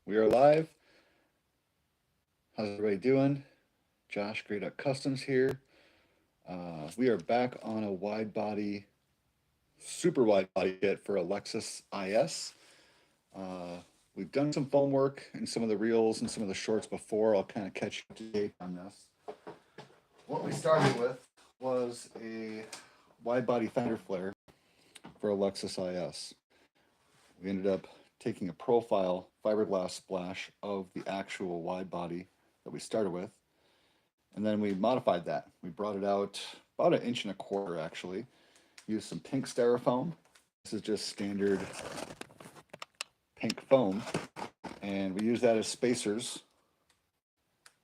We are live. How's everybody doing? Josh, Great Duck Customs here. We are back on a wide body, super wide body kit for a Lexus IS. We've done some foam work in some of the reels and some of the shorts before. I'll kind of catch you up to date on this. What we started with was a wide body fender flare for a Lexus IS. We ended up taking a profile fiberglass splash of the actual wide body that we started with, and then we modified that. We brought it out about 1.25 inches actually. Used some pink styrofoam. This is just standard pink foam, and we use that as spacers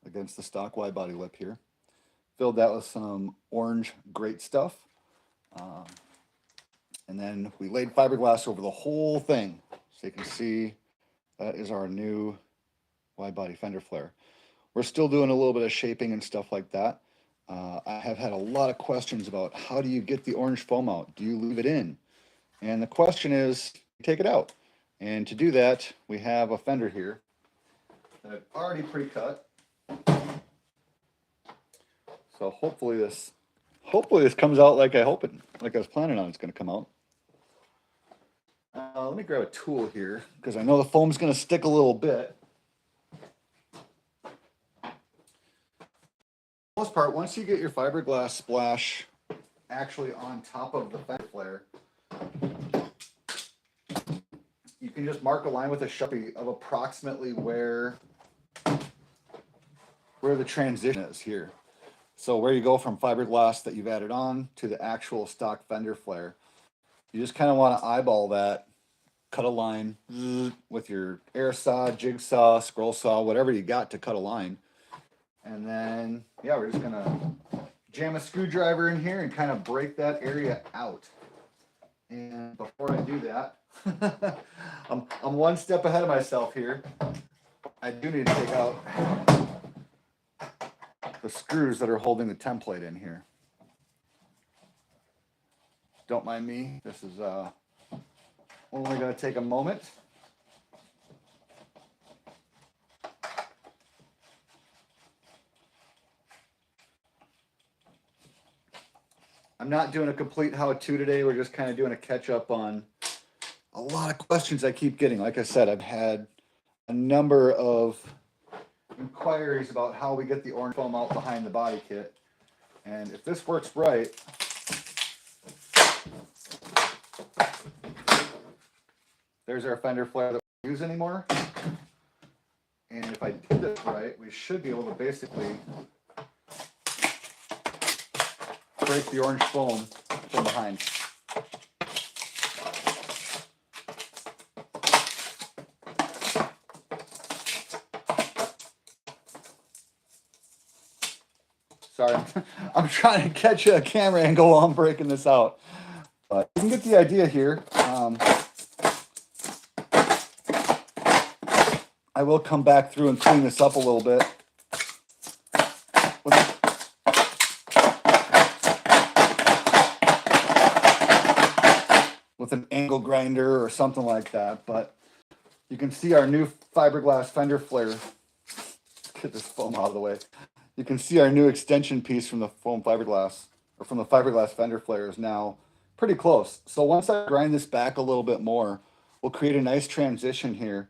against the stock wide body lip here. Filled that with some orange great stuff, and then we laid fiberglass over the whole thing. So you can see that is our new wide body fender flare. We're still doing a little bit of shaping and stuff like that. I have had a lot of questions about how do you get the orange foam out? Do you leave it in? And the question is, take it out. And to do that, we have a fender here that I've already pre-cut. So hopefully this comes out like I was planning on it's going to come out. Let me grab a tool here because I know the foam's going to stick a little bit. For the most part, once you get your fiberglass splash actually on top of the fender flare, you can just mark a line with a Sharpie of approximately where the transition is here. So where you go from fiberglass that you've added on to the actual stock fender flare. You just kind of want to eyeball that, cut a line with your air saw, jigsaw, scroll saw, whatever you got to cut a line. And then, yeah, we're just going to jam a screwdriver in here and kind of break that area out. And before I do that, I'm one step ahead of myself here. I do need to take out the screws that are holding the template in here. Don't mind me. This is only going to take a moment. I'm not doing a complete how-to today. We're just kind of doing a catch-up on a lot of questions I keep getting. Like I said, I've had a number of inquiries about how we get the orange foam out behind the body kit. And if this works right, there's our fender flare that we don't use anymore. And if I did this right, we should be able to basically break the orange foam from behind. Sorry, I'm trying to catch a camera angle while I'm breaking this out. But you can get the idea here. I will come back through and clean this up a little bit. With an angle grinder or something like that. But you can see our new fiberglass fender flare. Let's get this foam out of the way. You can see our new extension piece from the foam fiberglass, or from the fiberglass fender flare, is now pretty close. So once I grind this back a little bit more, we'll create a nice transition here.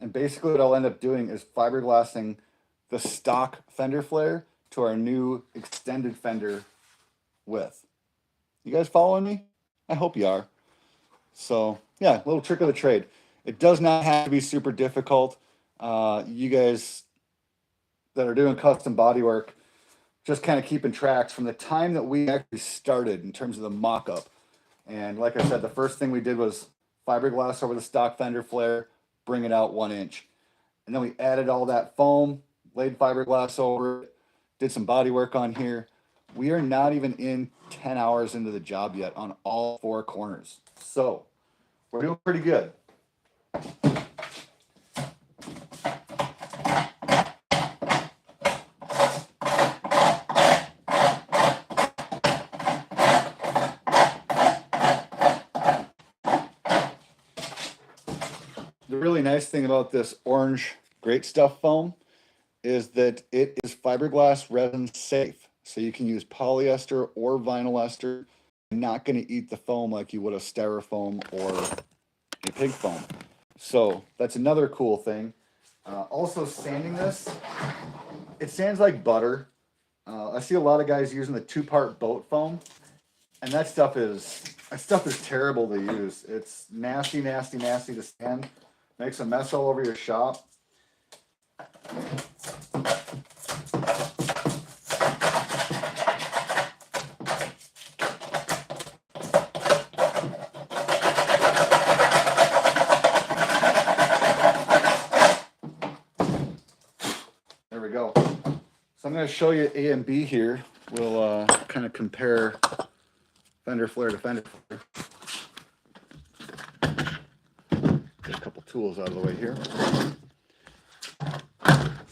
And basically what I'll end up doing is fiberglassing the stock fender flare to our new extended fender width. You guys following me? I hope you are. So yeah, a little trick of the trade. It does not have to be super difficult. You guys that are doing custom bodywork, just kind of keeping tracks from the time that we actually started in terms of the mock-up. And like I said, the first thing we did was fiberglass over the stock fender flare, bring it out 1 inch. And then we added all that foam, laid fiberglass over it, did some body work on here. We are not even in 10 hours into the job yet on all 4 corners. So we're doing pretty good. The really nice thing about this orange Great Stuff foam is that it is fiberglass resin safe. So you can use polyester or vinyl ester. You're not going to eat the foam like you would a styrofoam or a pig foam. So that's another cool thing. Also sanding this, it sands like butter. I see a lot of guys using the 2-part boat foam, and that stuff is terrible to use. It's nasty, nasty, nasty to sand. Makes a mess all over your shop. There we go. So I'm going to show you A and B here. We'll kind of compare fender flare to fender flare. Get a couple tools out of the way here.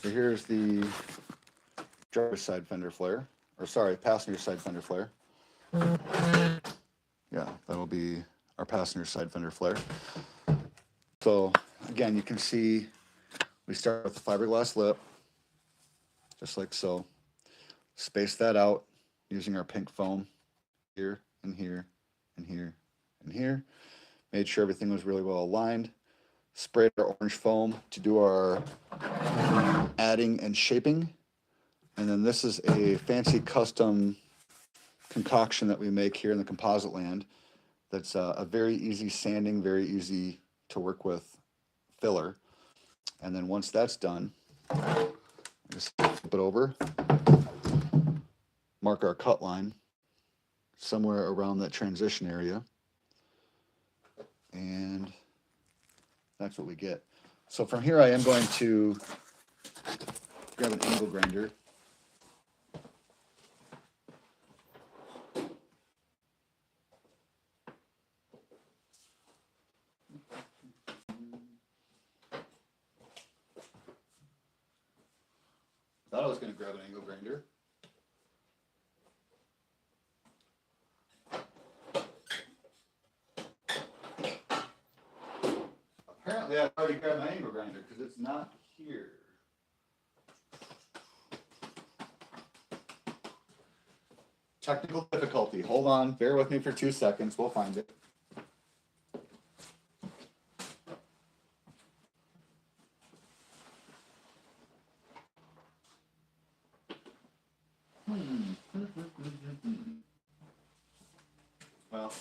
So here's the driver's side fender flare, or sorry, passenger side fender flare. Yeah, that'll be our passenger side fender flare. So again, you can see we start with the fiberglass lip, just like so. Space that out using our pink foam here and here and here and here. Made sure everything was really well aligned. Sprayed our orange foam to do our adding and shaping. And then this is a fancy custom concoction that we make here in the composite land. That's a very easy sanding, very easy to work with filler. And then once that's done, just flip it over, mark our cut line somewhere around that transition area, and that's what we get. So from here I am going to grab an angle grinder. Thought I was going to grab an angle grinder. Apparently I've already grabbed my angle grinder because it's not here. Technical difficulty. Hold on. Bear with me for 2 seconds. We'll find it. Well,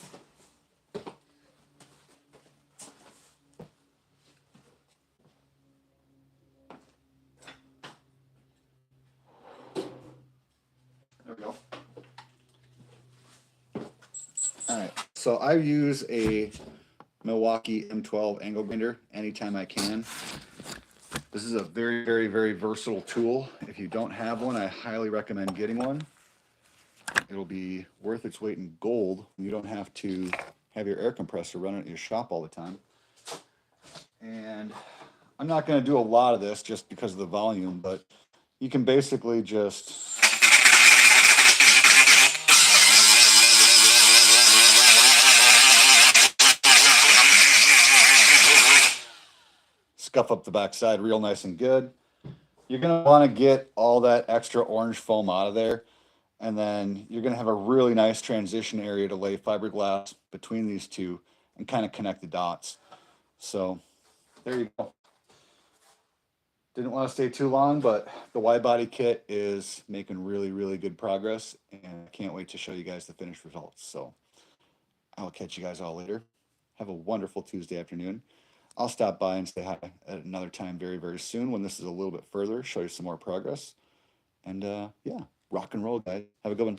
there we go. All right, so I use a Milwaukee M12 angle grinder anytime I can. This is a very, very, very versatile tool. If you don't have one, I highly recommend getting one. It'll be worth its weight in gold. You don't have to have your air compressor running at your shop all the time. And I'm not going to do a lot of this just because of the volume, but you can basically just scuff up the backside real nice and good. You're going to want to get all that extra orange foam out of there. And then you're going to have a really nice transition area to lay fiberglass between these two and kind of connect the dots. So there you go. Didn't want to stay too long, but the Y body kit is making really, really good progress. And I can't wait to show you guys the finished results. So I'll catch you guys all later. Have a wonderful Tuesday afternoon. I'll stop by and say hi at another time very, very soon when this is a little bit further, show you some more progress. And yeah, rock and roll, guys. Have a good one.